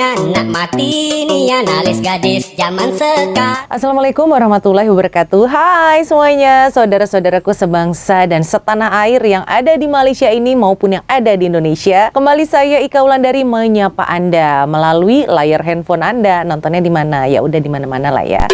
nian nak mati nian alis gadis zaman sekarang. Assalamualaikum warahmatullahi wabarakatuh. Hai semuanya, saudara-saudaraku sebangsa dan setanah air yang ada di Malaysia ini maupun yang ada di Indonesia. Kembali saya Ika Wulandari menyapa Anda melalui layar handphone Anda. Nontonnya di mana? Ya udah di mana-mana lah ya.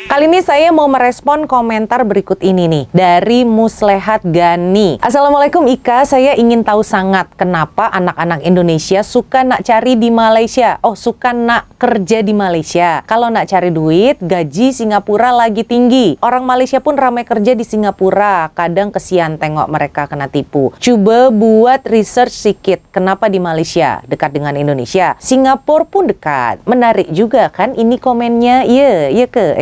Kali ini saya mau merespon komentar berikut ini nih dari Muslehat Gani. Assalamualaikum Ika, saya ingin tahu sangat kenapa anak-anak Indonesia suka nak cari di Malaysia. Oh, suka nak kerja di Malaysia. Kalau nak cari duit, gaji Singapura lagi tinggi. Orang Malaysia pun ramai kerja di Singapura. Kadang kesian tengok mereka kena tipu. Coba buat research sedikit. Kenapa di Malaysia? Dekat dengan Indonesia. Singapura pun dekat. Menarik juga kan ini komennya. Ya ke?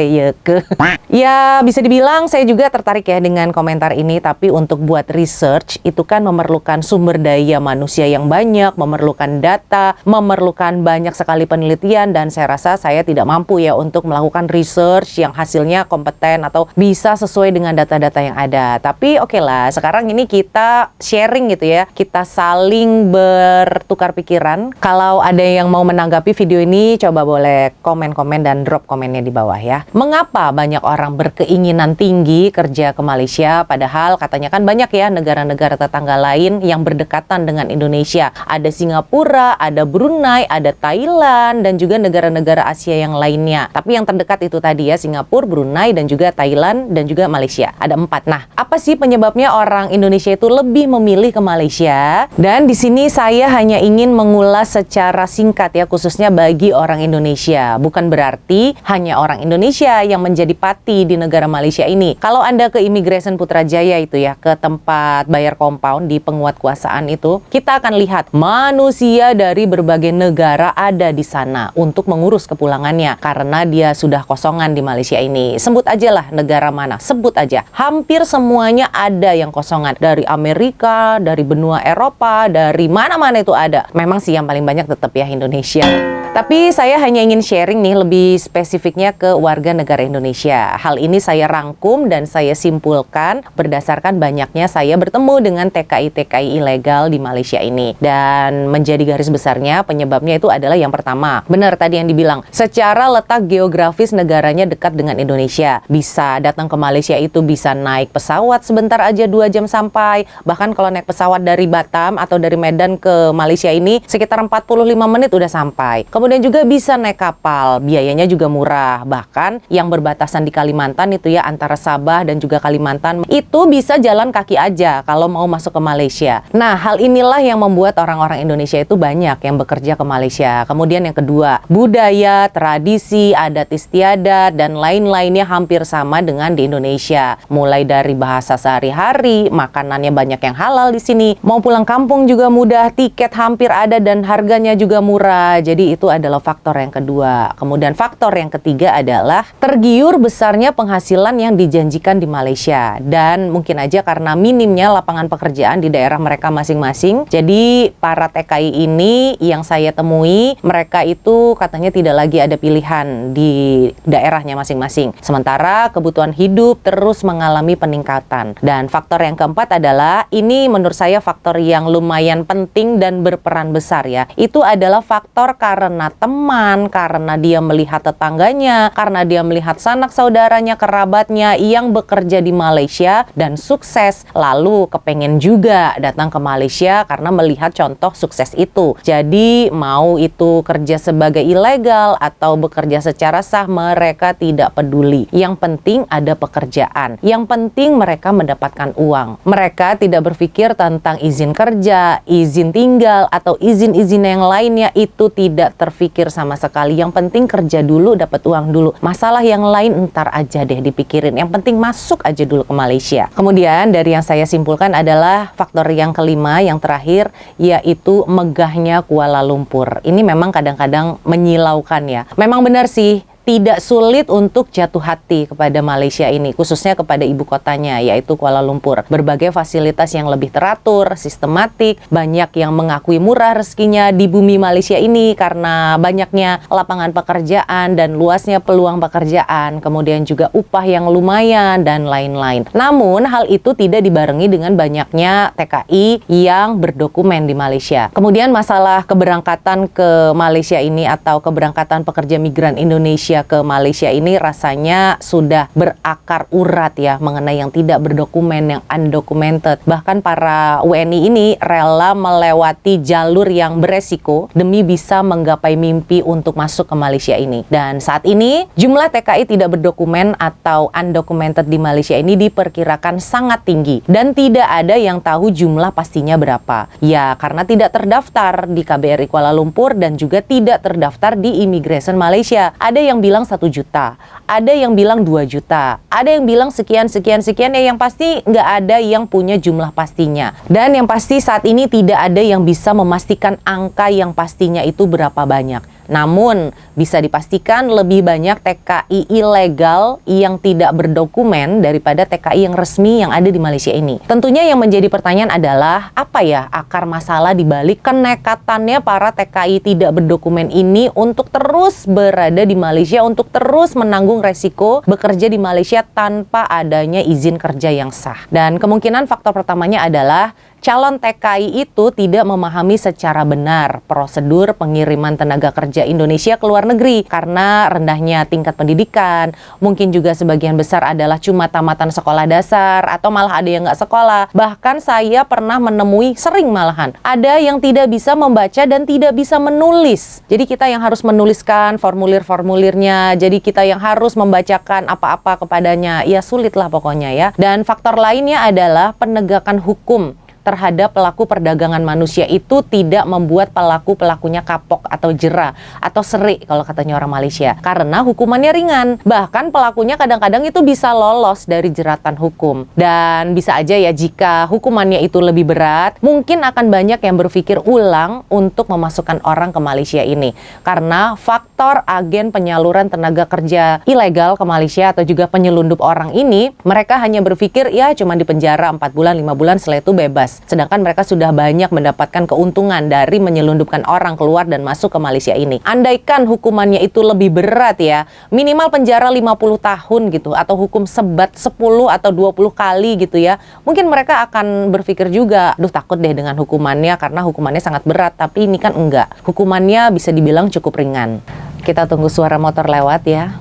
Ya, bisa dibilang saya juga tertarik ya dengan komentar ini, tapi untuk buat research itu kan memerlukan sumber daya manusia yang banyak, memerlukan data, memerlukan banyak sekali penelitian, dan saya rasa saya tidak mampu ya untuk melakukan research yang hasilnya kompeten atau bisa sesuai dengan data-data yang ada. Tapi oke lah, sekarang ini kita sharing gitu ya, kita saling bertukar pikiran. Kalau ada yang mau menanggapi video ini, coba boleh komen-komen dan drop komennya di bawah ya. Mengapa banyak orang berkeinginan tinggi kerja ke Malaysia, padahal katanya kan banyak ya negara-negara tetangga lain yang berdekatan dengan Indonesia. Ada Singapura, ada Brunei, ada Thailand, dan juga negara-negara Asia yang lainnya. Tapi yang terdekat itu tadi ya, Singapura, Brunei, dan juga Thailand, dan juga Malaysia. Ada 4. Nah, apa sih penyebabnya orang Indonesia itu lebih memilih ke Malaysia? Dan di sini saya hanya ingin mengulas secara singkat ya, khususnya bagi orang Indonesia. Bukan berarti hanya orang Indonesia yang menjadi pati di negara Malaysia ini. Kalau Anda ke Immigration Putrajaya itu ya, ke tempat bayar compound di penguatkuasaan itu, kita akan lihat manusia dari berbagai negara ada di sana untuk mengurus kepulangannya karena dia sudah kosongan di Malaysia ini. Sebut aja lah negara mana, sebut aja. Hampir semuanya ada yang kosongan. Dari Amerika, dari benua Eropa, dari mana-mana itu ada. Memang sih yang paling banyak tetap ya Indonesia. Tapi saya hanya ingin sharing nih lebih spesifiknya ke warga negara Indonesia. Hal ini saya rangkum dan saya simpulkan berdasarkan banyaknya saya bertemu dengan TKI-TKI ilegal di Malaysia ini. Dan menjadi garis besarnya penyebabnya itu adalah yang pertama. Benar tadi yang dibilang, secara letak geografis negaranya dekat dengan Indonesia. Bisa datang ke Malaysia itu bisa naik pesawat sebentar aja 2 jam sampai. Bahkan kalau naik pesawat dari Batam atau dari Medan ke Malaysia ini sekitar 45 menit udah sampai. Kemudian juga bisa naik kapal, biayanya juga murah. Bahkan yang berbatasan di Kalimantan itu ya, antara Sabah dan juga Kalimantan, itu bisa jalan kaki aja kalau mau masuk ke Malaysia. Nah, hal inilah yang membuat orang-orang Indonesia itu banyak yang bekerja ke Malaysia. Kemudian yang kedua, budaya, tradisi, adat istiadat, dan lain-lainnya hampir sama dengan di Indonesia. Mulai dari bahasa sehari-hari, makanannya banyak yang halal di sini. Mau pulang kampung juga mudah, tiket hampir ada dan harganya juga murah. Jadi itu adalah faktor yang kedua. Kemudian faktor yang ketiga adalah tergiur besarnya penghasilan yang dijanjikan di Malaysia. Dan mungkin aja karena minimnya lapangan pekerjaan di daerah mereka masing-masing. Jadi para TKI ini yang saya temui, mereka itu katanya tidak lagi ada pilihan di daerahnya masing-masing. Sementara kebutuhan hidup terus mengalami peningkatan. Dan faktor yang keempat adalah, ini menurut saya faktor yang lumayan penting dan berperan besar ya. Itu adalah faktor karena teman, karena dia melihat tetangganya, karena dia melihat sanak saudaranya, kerabatnya yang bekerja di Malaysia dan sukses, lalu kepengen juga datang ke Malaysia karena melihat contoh sukses itu. Jadi mau itu kerja sebagai ilegal atau bekerja secara sah, mereka tidak peduli. Yang penting ada pekerjaan, yang penting mereka mendapatkan uang. Mereka tidak berpikir tentang izin kerja, izin tinggal, atau izin-izin yang lainnya, itu tidak terpikir sama sekali. Yang penting kerja dulu, dapat uang dulu. Masalah yang lain ntar aja deh dipikirin. Yang penting masuk aja dulu ke Malaysia. Kemudian dari yang saya simpulkan adalah faktor yang kelima, yang terakhir, yaitu megahnya Kuala Lumpur. Ini memang kadang-kadang menyilaukan ya. Memang benar sih, tidak sulit untuk jatuh hati kepada Malaysia ini, khususnya kepada ibu kotanya, yaitu Kuala Lumpur. Berbagai fasilitas yang lebih teratur, sistematik, banyak yang mengakui murah rezekinya di bumi Malaysia ini karena banyaknya lapangan pekerjaan dan luasnya peluang pekerjaan, kemudian juga upah yang lumayan, dan lain-lain. Namun, hal itu tidak dibarengi dengan banyaknya TKI yang berdokumen di Malaysia. Kemudian masalah keberangkatan ke Malaysia ini atau keberangkatan pekerja migran Indonesia ke Malaysia ini rasanya sudah berakar urat ya, mengenai yang tidak berdokumen, yang undocumented. Bahkan para WNI ini rela melewati jalur yang beresiko demi bisa menggapai mimpi untuk masuk ke Malaysia ini. Dan saat ini jumlah TKI tidak berdokumen atau undocumented di Malaysia ini diperkirakan sangat tinggi dan tidak ada yang tahu jumlah pastinya berapa. Ya, karena tidak terdaftar di KBRI Kuala Lumpur dan juga tidak terdaftar di Immigration Malaysia. Ada yang bilang 1 juta, ada yang bilang 2 juta, ada yang bilang sekian, ya yang pasti nggak ada yang punya jumlah pastinya. Dan yang pasti saat ini tidak ada yang bisa memastikan angka yang pastinya itu berapa banyak. Namun, bisa dipastikan lebih banyak TKI ilegal yang tidak berdokumen daripada TKI yang resmi yang ada di Malaysia ini. Tentunya yang menjadi pertanyaan adalah, apa ya akar masalah dibalik kenekatannya para TKI tidak berdokumen ini untuk terus berada di Malaysia, untuk terus menanggung resiko bekerja di Malaysia tanpa adanya izin kerja yang sah. Dan kemungkinan faktor pertamanya adalah calon TKI itu tidak memahami secara benar prosedur pengiriman tenaga kerja Indonesia ke luar negeri karena rendahnya tingkat pendidikan. Mungkin juga sebagian besar adalah cuma tamatan sekolah dasar atau malah ada yang nggak sekolah. Bahkan saya pernah menemui, sering malahan, ada yang tidak bisa membaca dan tidak bisa menulis. Jadi kita yang harus menuliskan formulir-formulirnya, jadi kita yang harus membacakan apa-apa kepadanya. Ya sulit lah pokoknya ya. Dan faktor lainnya adalah penegakan hukum terhadap pelaku perdagangan manusia itu tidak membuat pelaku-pelakunya kapok atau jera atau serik kalau katanya orang Malaysia, karena hukumannya ringan. Bahkan pelakunya kadang-kadang itu bisa lolos dari jeratan hukum. Dan bisa aja ya jika hukumannya itu lebih berat, mungkin akan banyak yang berpikir ulang untuk memasukkan orang ke Malaysia ini. Karena faktor agen penyaluran tenaga kerja ilegal ke Malaysia atau juga penyelundup orang ini, mereka hanya berpikir ya cuma di penjara 4 bulan, 5 bulan setelah itu bebas. Sedangkan mereka sudah banyak mendapatkan keuntungan dari menyelundupkan orang keluar dan masuk ke Malaysia ini. Andaikan hukumannya itu lebih berat ya, minimal penjara 50 tahun gitu, atau hukum sebat 10 atau 20 kali gitu ya, mungkin mereka akan berpikir juga, duh takut deh dengan hukumannya karena hukumannya sangat berat. Tapi ini kan enggak, hukumannya bisa dibilang cukup ringan. Kita tunggu suara motor lewat ya.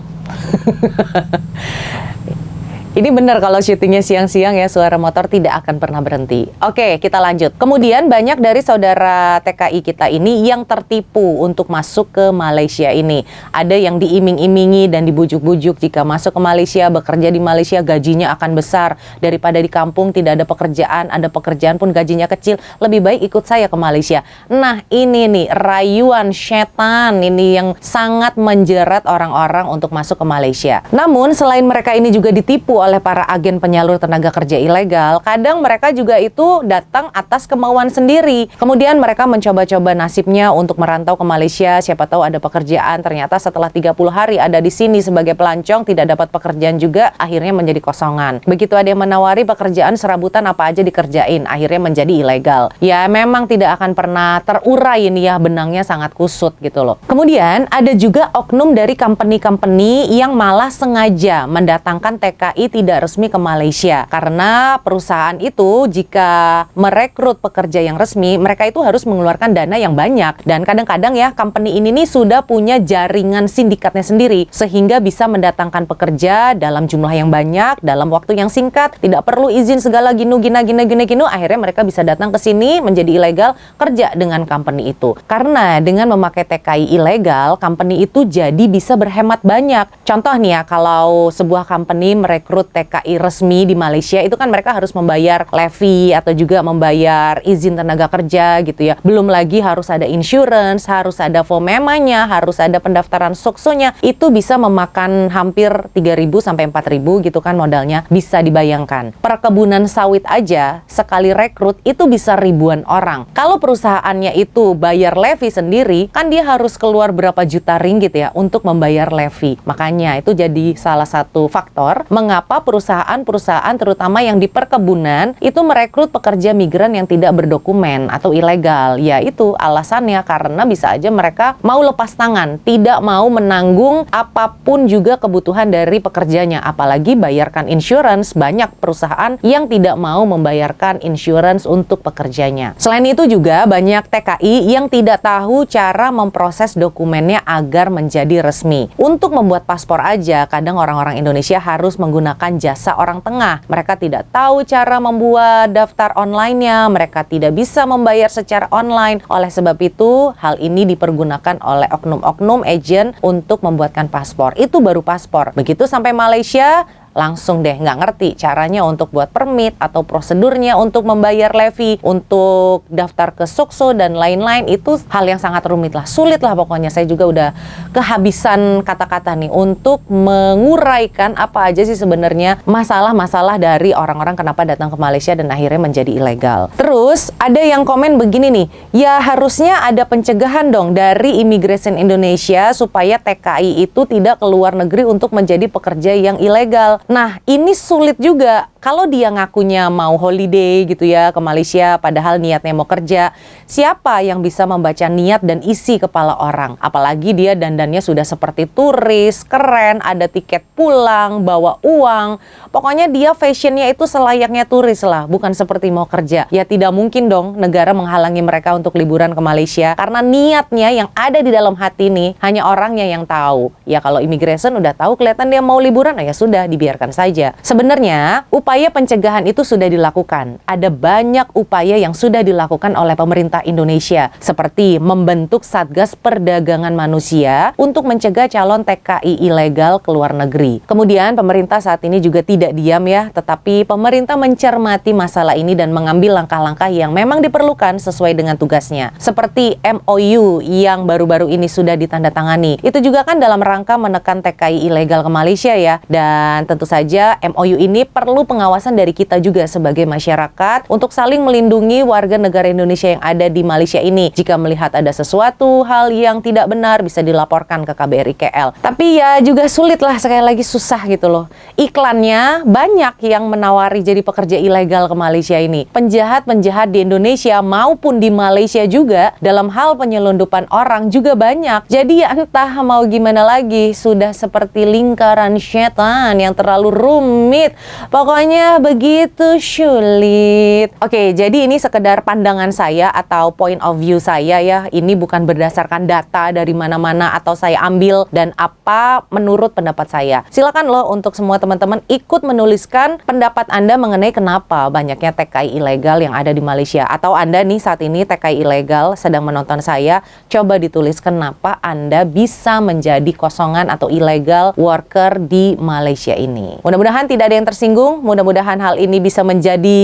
Ini benar kalau syutingnya siang-siang ya, suara motor tidak akan pernah berhenti. Oke, kita lanjut. Kemudian banyak dari saudara TKI kita ini yang tertipu untuk masuk ke Malaysia ini. Ada yang diiming-imingi dan dibujuk-bujuk jika masuk ke Malaysia, bekerja di Malaysia gajinya akan besar daripada di kampung tidak ada pekerjaan, ada pekerjaan pun gajinya kecil, lebih baik ikut saya ke Malaysia. Nah, ini nih rayuan setan ini yang sangat menjerat orang-orang untuk masuk ke Malaysia. Namun selain mereka ini juga ditipu oleh para agen penyalur tenaga kerja ilegal, kadang mereka juga itu datang atas kemauan sendiri. Kemudian mereka mencoba-coba nasibnya untuk merantau ke Malaysia, siapa tahu ada pekerjaan, ternyata setelah 30 hari ada di sini sebagai pelancong, tidak dapat pekerjaan juga, akhirnya menjadi kosongan. Begitu ada yang menawari pekerjaan serabutan apa aja dikerjain, akhirnya menjadi ilegal. Ya memang tidak akan pernah terurai ini ya, benangnya sangat kusut gitu loh. Kemudian ada juga oknum dari company-company yang malah sengaja mendatangkan TKI tidak resmi ke Malaysia, karena perusahaan itu jika merekrut pekerja yang resmi, mereka itu harus mengeluarkan dana yang banyak, dan kadang-kadang ya company ini nih sudah punya jaringan sindikatnya sendiri sehingga bisa mendatangkan pekerja dalam jumlah yang banyak dalam waktu yang singkat, tidak perlu izin segala ginu, akhirnya mereka bisa datang ke sini menjadi ilegal kerja dengan company itu. Karena dengan memakai TKI ilegal, company itu jadi bisa berhemat banyak. Contoh nih ya, kalau sebuah company merekrut merekrut TKI resmi di Malaysia itu kan mereka harus membayar levy atau juga membayar izin tenaga kerja gitu ya. Belum lagi harus ada insurance, harus ada FOMEMA-nya, harus ada pendaftaran SOKSO-nya. Itu bisa memakan hampir 3.000 sampai 4.000 gitu kan modalnya. Bisa dibayangkan. Perkebunan sawit aja sekali rekrut itu bisa ribuan orang. Kalau perusahaannya itu bayar levy sendiri, kan dia harus keluar berapa juta ringgit ya untuk membayar levy. Makanya itu jadi salah satu faktor mengapa perusahaan-perusahaan terutama yang di perkebunan itu merekrut pekerja migran yang tidak berdokumen atau ilegal. Ya itu alasannya karena bisa aja mereka mau lepas tangan, tidak mau menanggung apapun juga kebutuhan dari pekerjanya. Apalagi bayarkan insurance, banyak perusahaan yang tidak mau membayarkan insurance untuk pekerjanya. Selain itu juga banyak TKI yang tidak tahu cara memproses dokumennya agar menjadi resmi. Untuk membuat paspor aja, kadang orang-orang Indonesia harus menggunakan jasa orang tengah. Mereka tidak tahu cara membuat daftar online-nya, mereka tidak bisa membayar secara online. Oleh sebab itu, hal ini dipergunakan oleh oknum-oknum agent untuk membuatkan paspor. Itu baru paspor. Begitu sampai Malaysia, langsung deh nggak ngerti caranya untuk buat permit atau prosedurnya untuk membayar levy, untuk daftar ke SOKSO dan lain-lain. Itu hal yang sangat rumit lah, sulit lah pokoknya. Saya juga udah kehabisan kata-kata nih untuk menguraikan apa aja sih sebenarnya masalah-masalah dari orang-orang kenapa datang ke Malaysia dan akhirnya menjadi ilegal. Terus ada yang komen begini nih, ya harusnya ada pencegahan dong dari Immigration Indonesia supaya TKI itu tidak keluar negeri untuk menjadi pekerja yang ilegal. Nah, ini sulit juga. Kalau dia ngakunya mau holiday gitu ya ke Malaysia, padahal niatnya mau kerja, siapa yang bisa membaca niat dan isi kepala orang? Apalagi dia dandannya sudah seperti turis, keren, ada tiket pulang, bawa uang. Pokoknya dia fashionnya itu selayaknya turis lah, bukan seperti mau kerja. Ya tidak mungkin dong negara menghalangi mereka untuk liburan ke Malaysia, karena niatnya yang ada di dalam hati nih, hanya orangnya yang tahu. Ya kalau immigration udah tahu kelihatan dia mau liburan, ya sudah dibiarkan saja. Sebenarnya upaya pencegahan itu sudah dilakukan. Ada banyak upaya yang sudah dilakukan oleh pemerintah Indonesia, seperti membentuk Satgas Perdagangan Manusia untuk mencegah calon TKI ilegal ke luar negeri. Kemudian pemerintah saat ini juga tidak diam ya, tetapi pemerintah mencermati masalah ini dan mengambil langkah-langkah yang memang diperlukan sesuai dengan tugasnya. Seperti MOU yang baru-baru ini sudah ditandatangani. Itu juga kan dalam rangka menekan TKI ilegal ke Malaysia ya. Dan tentu saja MOU ini perlu pengawasan dari kita juga sebagai masyarakat untuk saling melindungi warga negara Indonesia yang ada di Malaysia ini. Jika melihat ada sesuatu hal yang tidak benar bisa dilaporkan ke KBRI KL. Tapi ya juga sulit lah, sekali lagi susah gitu loh. Iklannya banyak yang menawari jadi pekerja ilegal ke Malaysia ini. Penjahat-penjahat di Indonesia maupun di Malaysia juga dalam hal penyelundupan orang juga banyak. Jadi ya entah mau gimana lagi, sudah seperti lingkaran setan yang terlalu rumit. Pokoknya begitu sulit. Oke, jadi ini sekedar pandangan saya atau point of view saya ya. Ini bukan berdasarkan data dari mana-mana atau saya ambil dan apa menurut pendapat saya. Silakan loh untuk semua teman-teman ikut menuliskan pendapat Anda mengenai kenapa banyaknya TKI ilegal yang ada di Malaysia. Atau Anda nih saat ini TKI ilegal sedang menonton saya, coba ditulis kenapa Anda bisa menjadi kosongan atau illegal worker di Malaysia ini. Mudah-mudahan tidak ada yang tersinggung, mudah-mudahan hal ini bisa menjadi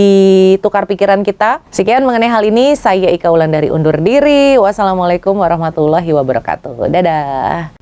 tukar pikiran kita. Sekian mengenai hal ini, saya Ika Wulandari undur diri. Wassalamualaikum warahmatullahi wabarakatuh. Dadah.